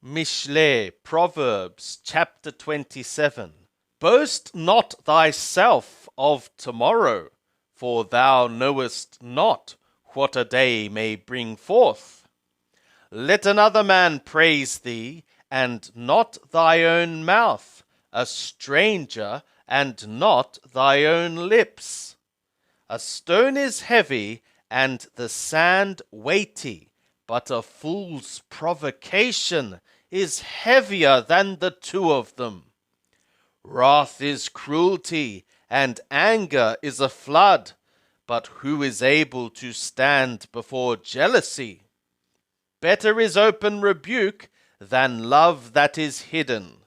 Mishle, Proverbs chapter 27. Boast not thyself of tomorrow, for thou knowest not what a day may bring forth. Let another man praise thee, and not thy own mouth, a stranger, and not thy own lips. A stone is heavy, and the sand weighty, but a fool's provocation is heavier than the two of them. Wrath is cruelty, and anger is a flood, but who is able to stand before jealousy? Better is open rebuke than love that is hidden.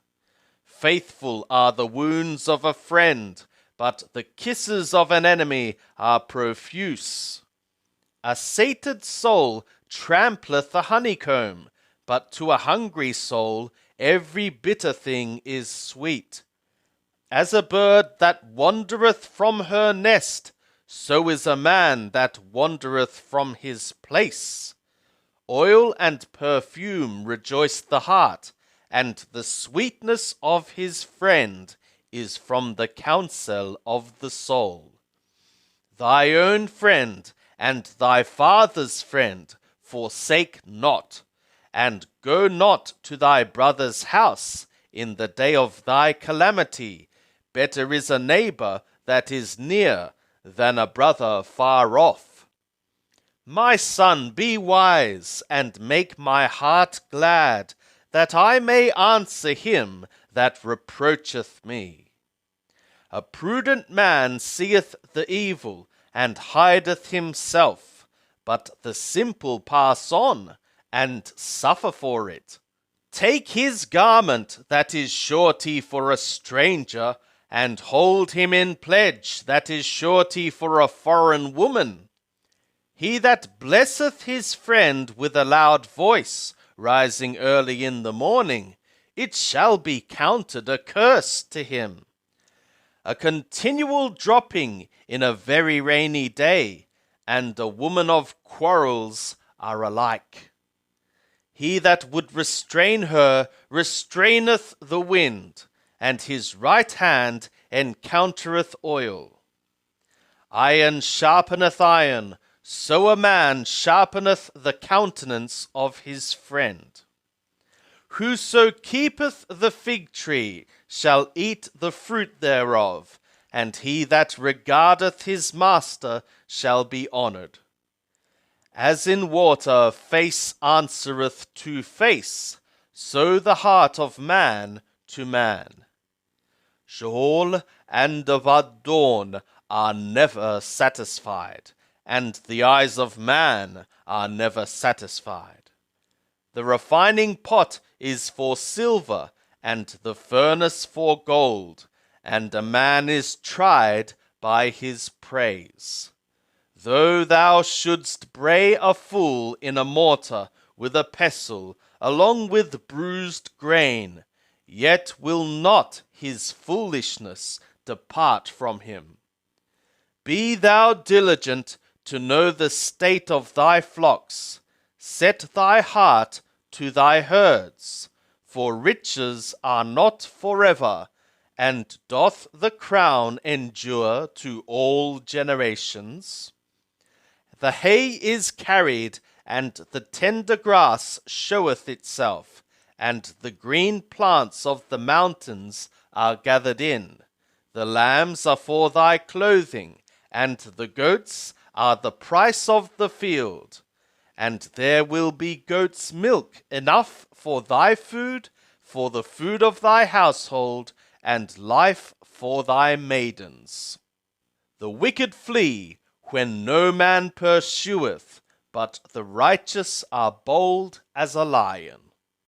Faithful are the wounds of a friend, but the kisses of an enemy are profuse. A sated soul trampleth the honeycomb, but to a hungry soul every bitter thing is sweet. As a bird that wandereth from her nest, so is a man that wandereth from his place. Oil and perfume rejoice the heart, and the sweetness of his friend is from the counsel of the soul. Thy own friend and thy father's friend forsake not, and go not to thy brother's house in the day of thy calamity. Better is a neighbor that is near than a brother far off. My son, be wise, and make my heart glad, that I may answer him that reproacheth me. A prudent man seeth the evil, and hideth himself, but the simple pass on, and suffer for it. Take his garment that is surety for a stranger, and hold him in pledge that is surety for a foreign woman. He that blesseth his friend with a loud voice, rising early in the morning, it shall be counted a curse to him. A continual dropping in a very rainy day, and a woman of quarrels are alike. He that would restrain her restraineth the wind, and his right hand encountereth oil. Iron sharpeneth iron, so a man sharpeneth the countenance of his friend. Whoso keepeth the fig tree shall eat the fruit thereof, and he that regardeth his master shall be honoured. As in water face answereth to face, so the heart of man to man. Sheol and Abaddon are never satisfied, and the eyes of man are never satisfied. The refining pot is for silver, and the furnace for gold, and a man is tried by his praise. Though thou shouldst bray a fool in a mortar with a pestle, along with bruised grain, yet will not his foolishness depart from him. Be thou diligent to know the state of thy flocks. Set thy heart to thy herds, for riches are not forever, and doth the crown endure to all generations? The hay is carried, and the tender grass showeth itself, and the green plants of the mountains are gathered in. The lambs are for thy clothing, and the goats are the price of the field. And there will be goat's milk enough for thy food, for the food of thy household, and life for thy maidens. The wicked flee when no man pursueth, but the righteous are bold as a lion.